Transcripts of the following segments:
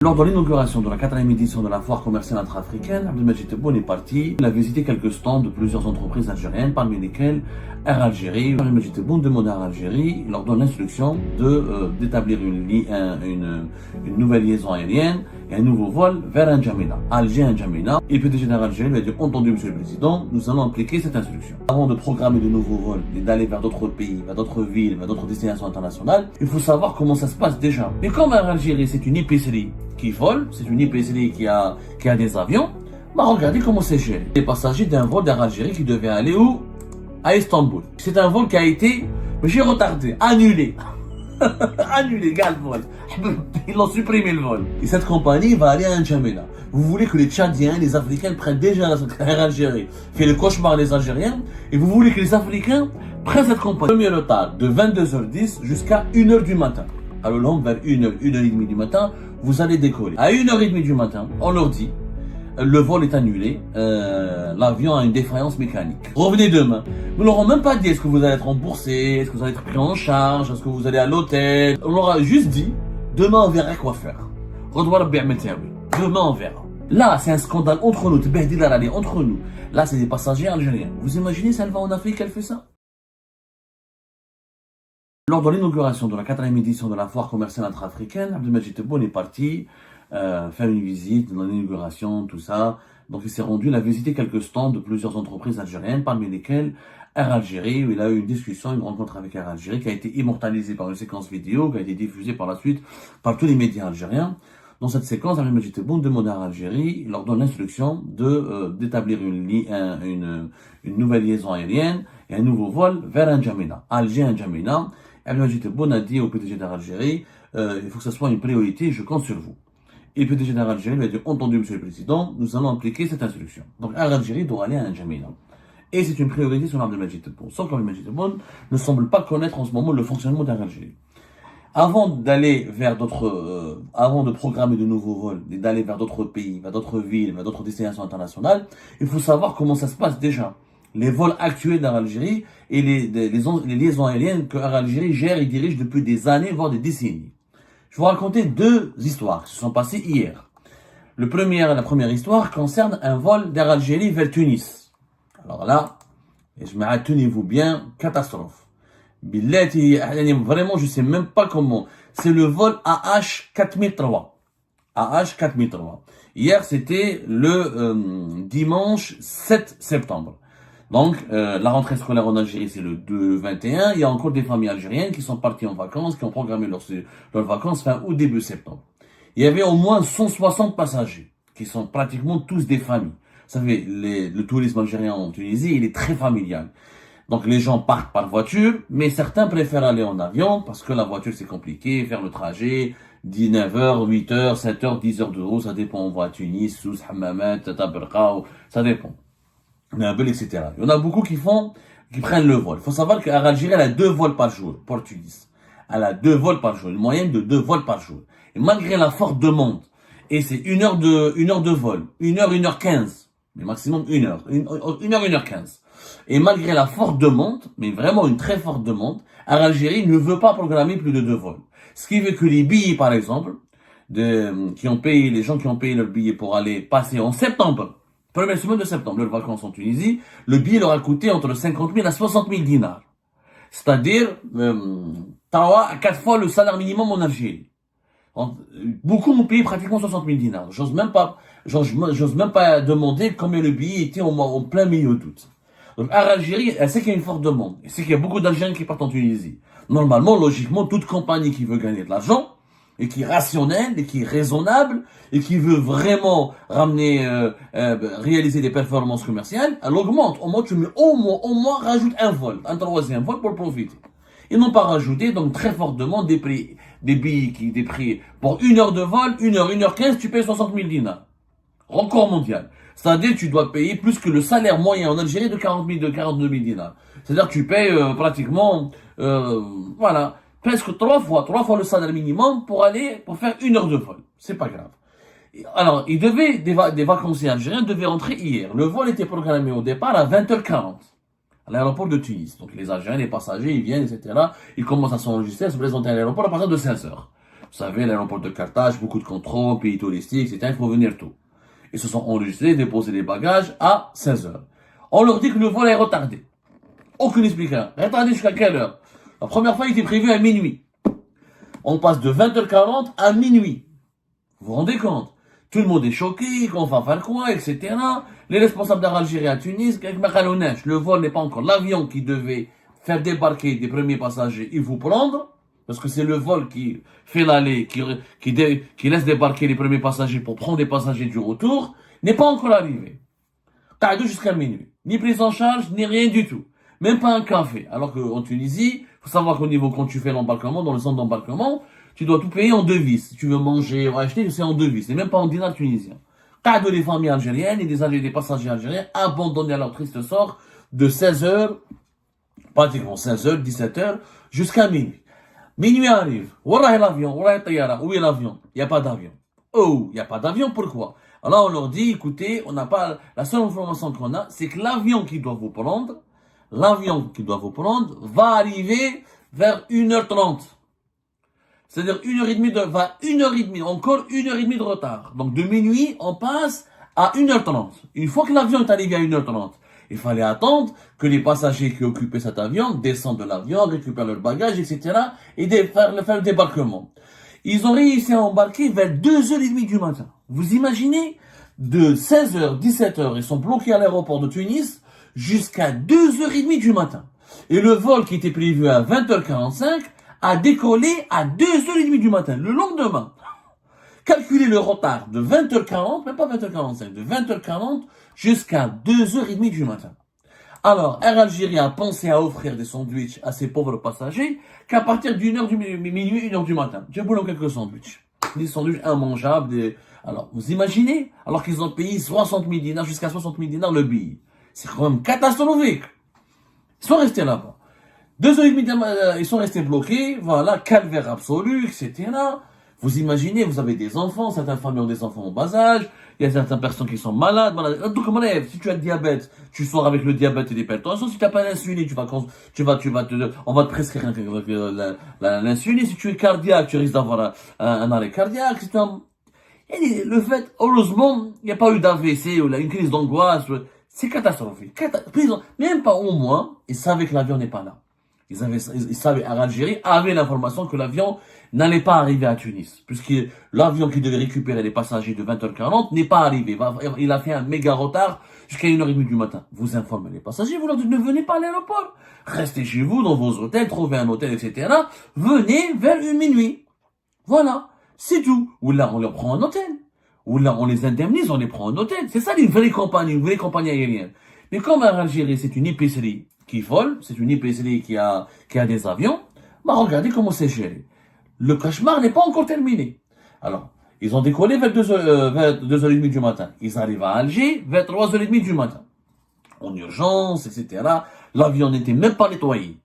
Lors de l'inauguration de la 4e édition de la foire commerciale intra-africaine, Abdelmajid Tebboune est parti. Il a visité quelques stands de plusieurs entreprises algériennes, parmi lesquelles Air Algérie. Abdelmajid Tebboune demande à Air Algérie, il leur donne l'instruction d'établir une nouvelle liaison aérienne et un nouveau vol vers N'Djamena, Alger N'Djamena. Et le PDG d'Air Algérie lui a dit, entendu Monsieur le Président, nous allons appliquer cette instruction. Avant de programmer de nouveaux vols et d'aller vers d'autres pays, vers d'autres villes, vers d'autres destinations internationales, il faut savoir comment ça se passe déjà. Et comme Air Algérie, c'est une épicerie qui vole, c'est une épicerie qui a des avions, bah regardez comment c'est géré. Les passagers d'un vol d'Air Algérie qui devait aller où? À Istanbul. C'est un vol qui a été, j'ai retardé, annulé. Annulé, gars, le vol. Ils l'ont supprimé le vol. Et cette compagnie va aller à N'Djamena. Vous voulez que les Tchadiens, les Africains prennent déjà Air Algérie, fait le cauchemar les Algériens, et vous voulez que les Africains prennent cette compagnie. Premier retard de 22h10 jusqu'à 1h du matin. À Hollande, vers 1h, 1h30 du matin, vous allez décoller. À 1h30 du matin, on leur dit, le vol est annulé, l'avion a une défaillance mécanique. Revenez demain. Nous leur ont même pas dit, est-ce que vous allez être remboursé, est-ce que vous allez être pris en charge, est-ce que vous allez à l'hôtel. On leur a juste dit, demain on verra quoi faire. Demain on verra. Là, c'est un scandale entre nous, entre nous. Là, c'est des passagers algériens. Vous imaginez si elle va en Afrique, elle fait ça? Lors de l'inauguration de la 4e édition de la foire commerciale intra-africaine, Abdelmajid Tebboune est parti faire une visite dans l'inauguration, tout ça. Donc il s'est rendu, il a visité quelques stands de plusieurs entreprises algériennes, parmi lesquelles Air Algérie, où il a eu une discussion, une rencontre avec Air Algérie, qui a été immortalisée par une séquence vidéo, qui a été diffusée par la suite par tous les médias algériens. Dans cette séquence, Abdelmajid Tebboune demande à Air Algérie, il leur donne l'instruction d'établir une nouvelle liaison aérienne et un nouveau vol vers N'Djamena, Alger N'Djamena. Abdelmajid Tebboune a dit au PDG d'Air Algérie, il faut que ça soit une priorité, je compte sur vous. Et le PDG d'Air Algérie lui a dit, entendu Monsieur le Président, nous allons appliquer cette instruction. Donc Air Algérie doit aller à N'Djamena. Et c'est une priorité sur Abdelmajid Tebboune. Sauf qu'Abdelmajid Tebboune ne semble pas connaître en ce moment le fonctionnement d'Air Algérie. Avant d'aller vers avant de programmer de nouveaux vols, et d'aller vers d'autres pays, vers d'autres villes, vers d'autres destinations internationales, il faut savoir comment ça se passe déjà. Les vols actuels d'Air Algérie et les liaisons aériennes que Air Algérie gère et dirige depuis des années, voire des décennies. Je vais vous raconter deux histoires qui se sont passées hier. La première histoire concerne un vol d'Air Algérie vers Tunis. Alors là, tenez-vous bien, catastrophe. Vraiment, je sais même pas comment. C'est le vol AH4003. AH4003. Hier, c'était le dimanche 7 septembre. Donc, la rentrée scolaire en Algérie, c'est le 2-21. Il y a encore des familles algériennes qui sont parties en vacances, qui ont programmé leurs vacances fin août, début septembre. Il y avait au moins 160 passagers, qui sont pratiquement tous des familles. Vous savez, le tourisme algérien en Tunisie, il est très familial. Donc, les gens partent par voiture, mais certains préfèrent aller en avion, parce que la voiture, c'est compliqué, faire le trajet, 9h, 8h, 7h, 10h de route, ça dépend, on va à Tunis, Sousse, Hammamet, Taberqa, ça dépend. Etc. Il y en a beaucoup qui prennent le vol. Il faut savoir qu'Air Algérie, elle a 2 vols par jour pour Tunis. Elle a 2 vols par jour, une moyenne de 2 vols par jour. Et malgré la forte demande, et c'est 1 heure de vol, 1h, 1h15, mais maximum 1 heure, 1h, 1h15. Et malgré la forte demande, mais vraiment une très forte demande, Air Algérie ne veut pas programmer plus de 2 vols. Ce qui veut que les billets, par exemple, les gens qui ont payé leur billet pour aller passer en septembre, première semaine de septembre, leurs vacances en Tunisie, le billet leur a coûté entre 50 000 à 60 000 dinars. C'est-à-dire, 3 à 4 fois le salaire minimum en Algérie. Beaucoup ont payé pratiquement 60 000 dinars. J'ose même pas demander combien le billet était en plein milieu d'août. Donc, Air Algérie, elle sait qu'il y a une forte demande. Elle sait qu'il y a beaucoup d'Algériens qui partent en Tunisie. Normalement, logiquement, toute compagnie qui veut gagner de l'argent, et qui est rationnel, et qui est raisonnable, et qui veut vraiment réaliser des performances commerciales, elle augmente. Au moins, tu mets au moins, rajoute un 3e vol pour profiter. Ils n'ont pas rajouté, donc très forte demande, des prix pour 1 heure de vol, 1h, 1h15, tu payes 60 000 dinars. Record mondial. C'est-à-dire, tu dois payer plus que le salaire moyen en Algérie de 42 000 dinars. C'est-à-dire, tu payes pratiquement, presque 3 fois le salaire minimum pour faire 1 heure de vol. C'est pas grave. Alors, des vacanciers algériens devaient rentrer hier. Le vol était programmé au départ à 20h40. À l'aéroport de Tunis. Donc, les Algériens, les passagers, ils viennent, etc. Ils commencent à s'enregistrer, à se présenter à l'aéroport à partir de 16h. Vous savez, l'aéroport de Carthage, beaucoup de contrôles, pays touristiques, etc. Il faut venir tôt. Ils se sont enregistrés, déposé les bagages à 16 heures. On leur dit que le vol est retardé. Aucune explication. Retardé jusqu'à quelle heure? La première fois, il était prévu à minuit. On passe de 20h40 à minuit. Vous vous rendez compte? Tout le monde est choqué, qu'on va faire quoi, etc. Les responsables d'Air Algérie à Tunis, le vol n'est pas encore. L'avion qui devait faire débarquer des premiers passagers, il faut prendre, parce que c'est le vol qui fait l'aller, qui laisse débarquer les premiers passagers pour prendre les passagers du retour, n'est pas encore arrivé. T'as jusqu'à minuit. Ni prise en charge, ni rien du tout. Même pas un café. Alors qu'en Tunisie, faut savoir qu'au niveau, quand tu fais l'embarquement, dans le centre d'embarquement, tu dois tout payer en devises. Si tu veux manger ou acheter, c'est en devises. C'est même pas en dinars tunisiens. T'as de les familles algériennes et des passagers algériens abandonnés à leur triste sort de 16 heures, pratiquement 16 heures, 17 heures, jusqu'à minuit. Minuit arrive. Voilà l'avion, voilà Tayara. Où est l'avion? Il n'y a pas d'avion. Oh, il n'y a pas d'avion, pourquoi? Alors on leur dit, écoutez, on n'a pas, la seule information qu'on a, c'est que l'avion qui doit vous prendre va arriver vers 1h30. C'est-à-dire 1h30 encore 1h30 de retard. Donc de minuit, on passe à 1h30. Une fois que l'avion est arrivé à 1h30, il fallait attendre que les passagers qui occupaient cet avion descendent de l'avion, récupèrent leurs bagages, etc. et faire le débarquement. Ils ont réussi à embarquer vers 2h30 du matin. Vous imaginez? De 16h, 17h, ils sont bloqués à l'aéroport de Tunis jusqu'à 2h30 du matin. Et le vol qui était prévu à 20h45 a décollé à 2h30 du matin, le lendemain. Calculez le retard de 20h40, même pas 20h45, de 20h40 jusqu'à 2h30 du matin. Alors, Air Algérie a pensé à offrir des sandwichs à ses pauvres passagers qu'à partir minuit, 1h du matin. J'ai voulu quelques sandwichs. Des sandwichs immangeables. Alors, vous imaginez? Alors qu'ils ont payé 60 000 dinars, jusqu'à 60 000 dinars le billet. C'est quand même catastrophique. Ils sont restés là-bas. 2h30, ils sont restés bloqués, voilà, calvaire absolu, etc. Vous imaginez, vous avez des enfants, certaines familles ont des enfants au bas âge, il y a certaines personnes qui sont malades. Donc, si tu as le diabète, tu sors avec le diabète et l'hypertension. Si tu n'as pas l'insuline, on va te prescrire l'insuline. Si tu es cardiaque, tu risques d'avoir un arrêt cardiaque. Et le fait, heureusement, il n'y a pas eu d'AVC ou une crise d'angoisse. C'est catastrophique. Même pas au moins, ils savaient que l'avion n'est pas là. Ils savaient, Air Algérie avait l'information que l'avion n'allait pas arriver à Tunis, puisque l'avion qui devait récupérer les passagers de 20h40 n'est pas arrivé. Il a fait un méga retard jusqu'à 1h30 du matin. Vous informez les passagers, vous leur dites ne venez pas à l'aéroport. Restez chez vous, dans vos hôtels, trouvez un hôtel, etc. Venez vers minuit. Voilà. C'est tout. Ou là, on leur prend un hôtel. Ou là, on les indemnise, on les prend en hôtel. C'est ça une vraie compagnie aérienne. Mais comme Air Algérie, c'est une épicerie qui vole, c'est une épicerie qui a des avions, bah regardez comment c'est géré. Le cauchemar n'est pas encore terminé. Alors, ils ont décollé vers 2h30 du matin. Ils arrivent à Alger vers 3h30 du matin. En urgence, etc. L'avion n'était même pas nettoyé.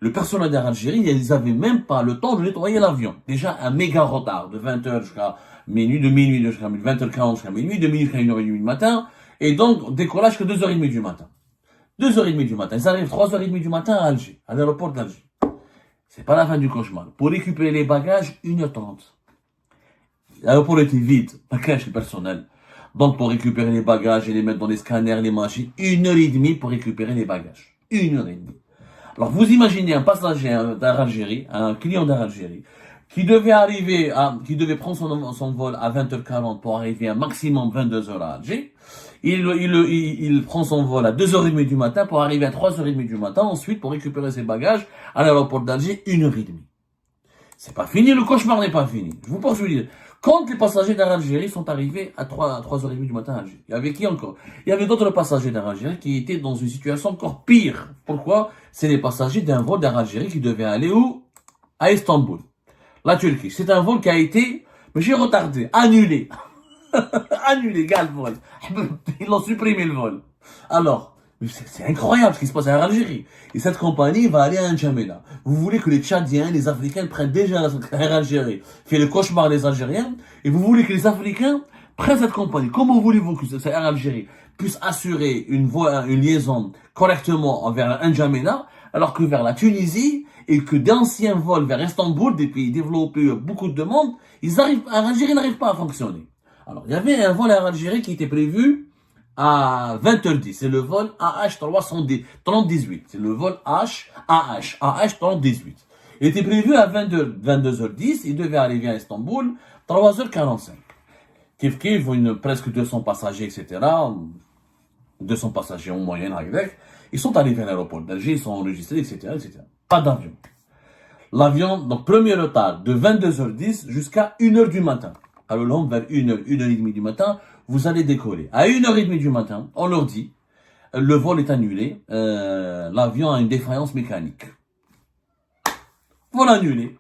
Le personnel d'Air Algérie, ils n'avaient même pas le temps de nettoyer l'avion. Déjà, un méga retard de 20h jusqu'à minuit, de minuit jusqu'à 20h40 jusqu'à minuit, de minuit jusqu'à 1h30 du matin. Et donc, décollage que 2h30 du matin. 2h30 du matin. Ils arrivent 3h30 du matin à Alger, à l'aéroport d'Alger. C'est pas la fin du cauchemar. Pour récupérer les bagages, 1h30. L'aéroport était vide, pas cache le personnel. Donc, pour récupérer les bagages et les mettre dans les scanners, les machines, 1h30 pour récupérer les bagages. 1h30. Alors, vous imaginez un passager d'Air Algérie, un client d'Air Algérie, qui devait prendre son vol à 20h40 pour arriver à maximum 22h à Alger. Il prend son vol à 2h30 du matin pour arriver à 3h30 du matin, ensuite pour récupérer ses bagages à l'aéroport d'Alger, 1h30. C'est pas fini, le cauchemar n'est pas fini. Je vous poursuis. Quand les passagers d'Air Algérie sont arrivés à 3h30 du matin à Alger, il y avait qui encore? Il y avait d'autres passagers d'Air Algérie qui étaient dans une situation encore pire. Pourquoi? C'est les passagers d'un vol d'Air Algérie qui devaient aller où? À Istanbul, la Turquie. C'est un vol qui a été, mais j'ai retardé, annulé. Annulé, gars, le vol. Ils l'ont supprimé le vol. Alors, c'est incroyable ce qui se passe à Algérie. Et cette compagnie va aller à N'Djamena. Vous voulez que les Tchadiens, les Africains prennent déjà Air Algérie, fait le cauchemar des Algériens, et vous voulez que les Africains prennent cette compagnie. Comment voulez-vous que cette Air Algérie puisse assurer une liaison correctement vers N'Djamena, alors que vers la Tunisie, et que d'anciens vols vers Istanbul, des pays développés, beaucoup de demandes, Algérie n'arrive pas à fonctionner. Alors, il y avait un vol à Algérie qui était prévu à 20h10. C'est le vol AH318. C'est le vol AH318. Il était prévu à 22h10. Il devait arriver à Istanbul 3h45. Kif Kif, presque 200 passagers, etc. 200 passagers en moyenne avec. Ils sont arrivés à l'aéroport d'Alger, ils sont enregistrés, etc., etc. Pas d'avion. L'avion, donc premier retard, de 22h10 jusqu'à 1h du matin. Alors vers 1h, 1h30 du matin, vous allez décoller. À 1h30 du matin, on leur dit, le vol est annulé, l'avion a une défaillance mécanique. Vol annulé.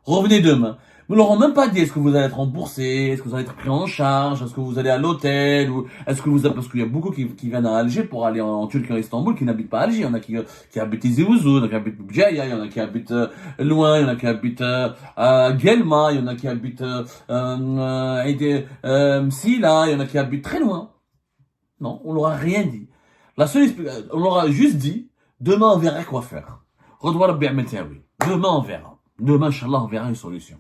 Revenez demain. Nous leur ont même pas dit est-ce que vous allez être remboursé, est-ce que vous allez être pris en charge, est-ce que vous allez à l'hôtel, ou est-ce que vous allez, parce qu'il y a beaucoup qui viennent à Alger pour aller en Turquie, en Istanbul, qui n'habitent pas à Alger. Il y en a qui habitent Tizi Ouzou, il y en a qui habitent Bjaya, il y en a qui habitent loin, il y en a qui habitent Guelma, il y en a qui habitent Msila, il y en a qui habitent très loin. Non, on leur a rien dit. On leur a juste dit, demain on verra quoi faire. Demain on verra. Demain, Inch'Allah, on verra une solution.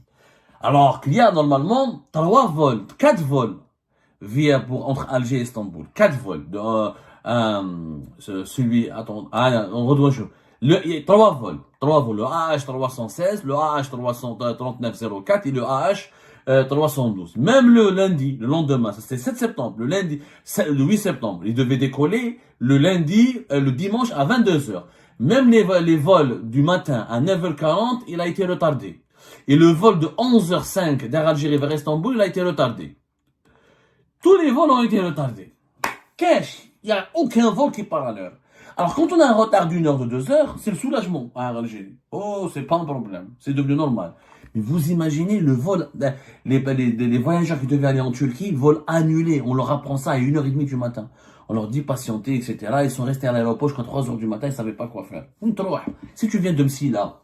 Alors qu'il y a normalement 3 vols, 4 vols entre Alger et Istanbul. 4 vols. On redouane. Il y a 3 vols. 3 vols. Le AH316, le AH33904 et le AH312. Même le lundi, le lendemain, ça c'était 7 septembre, le lundi, le 8 septembre, il devait décoller le lundi, le dimanche à 22h. Même les vols du matin à 9h40, il a été retardé. Et le vol de 11h05 d'Air Algérie vers Istanbul, il a été retardé. Tous les vols ont été retardés. Cash, il n'y a aucun vol qui part à l'heure. Alors quand on a un retard d'une heure, de 2 heures, c'est le soulagement à Air Algérie. Oh, c'est pas un problème, c'est devenu normal. Mais vous imaginez le vol, les voyageurs qui devaient aller en Turquie, vol annulé. On leur apprend ça à 1h30 du matin. On leur dit patienter, etc. Ils sont restés à l'aéroport jusqu'à 3h du matin, ils ne savaient pas quoi faire. Si tu viens de Msila,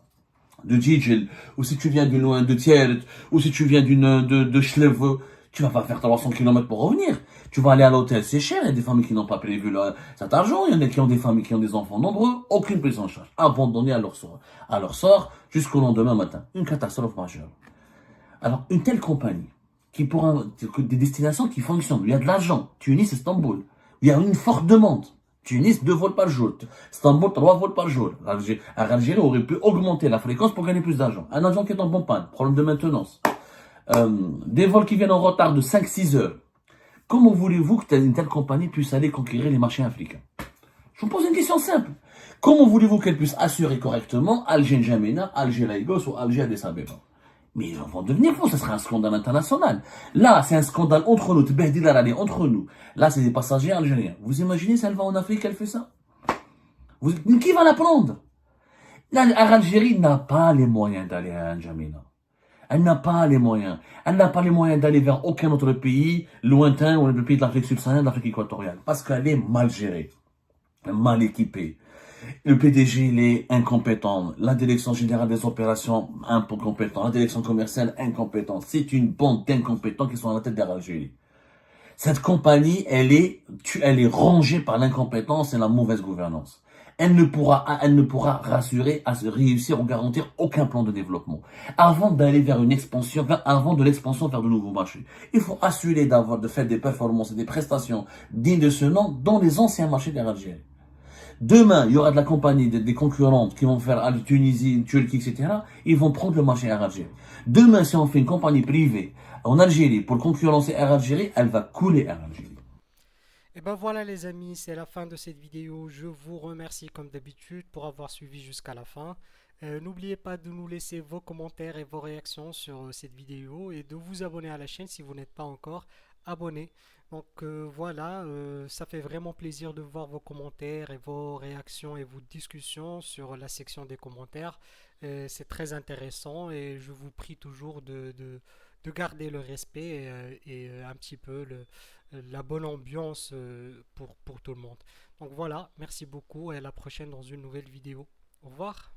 de Djidjel, ou si tu viens du loin de Tiert, ou si tu viens de Chleve, tu vas pas faire 300 km pour revenir. Tu vas aller à l'hôtel, c'est cher. Il y a des familles qui n'ont pas prévu cet argent. Il y en a qui ont des familles qui ont des enfants nombreux. Aucune prise en charge. Abandonnés à leur sort jusqu'au lendemain matin. Une catastrophe majeure. Alors, une telle compagnie, des destinations qui fonctionnent, où il y a de l'argent, Tunis, Istanbul, il y a une forte demande. Tunis, 2 vols par jour. Istanbul, 3 vols par jour. Algérie aurait pu augmenter la fréquence pour gagner plus d'argent. Un avion qui est en bonne panne, problème de maintenance. Des vols qui viennent en retard de 5-6 heures. Comment voulez-vous que une telle compagnie puisse aller conquérir les marchés africains? Je vous pose une question simple. Comment voulez-vous qu'elle puisse assurer correctement Alger N'Djamena, Alger Lagos ou Alger Addis Abeba? Mais ils vont devenir fous, ça sera un scandale international. Là, c'est un scandale entre nous, entre nous. Là, c'est des passagers algériens. Vous imaginez si elle va en Afrique, elle fait ça? Qui va la prendre? L'Algérie n'a pas les moyens d'aller à N'Djamena. Elle n'a pas les moyens. Elle n'a pas les moyens d'aller vers aucun autre pays lointain ou le pays de l'Afrique subsaharienne, de l'Afrique équatoriale. Parce qu'elle est mal gérée, mal équipée. Le PDG, il est incompétent. La direction générale des opérations, incompétent. La direction commerciale, incompétente. C'est une bande d'incompétents qui sont à la tête d'Air Algérie. Cette compagnie, elle est rongée par l'incompétence et la mauvaise gouvernance. Elle ne pourra rassurer, réussir ou garantir aucun plan de développement. Avant d'aller vers une expansion, avant de l'expansion vers de nouveaux marchés. Il faut assurer de faire des performances et des prestations dignes de ce nom dans les anciens marchés d'Air Algérie. Demain, il y aura de la compagnie, des concurrentes qui vont faire à Tunisie, Turquie, etc. Ils vont prendre le marché Air Algérie. Demain, si on fait une compagnie privée en Algérie pour concurrencer Air Algérie, elle va couler Air Algérie. Et ben voilà les amis, c'est la fin de cette vidéo. Je vous remercie comme d'habitude pour avoir suivi jusqu'à la fin. N'oubliez pas de nous laisser vos commentaires et vos réactions sur cette vidéo et de vous abonner à la chaîne si vous n'êtes pas encore abonné. Donc voilà, ça fait vraiment plaisir de voir vos commentaires et vos réactions et vos discussions sur la section des commentaires. C'est très intéressant et je vous prie toujours de garder le respect et un petit peu la bonne ambiance pour tout le monde. Donc voilà, merci beaucoup et à la prochaine dans une nouvelle vidéo. Au revoir.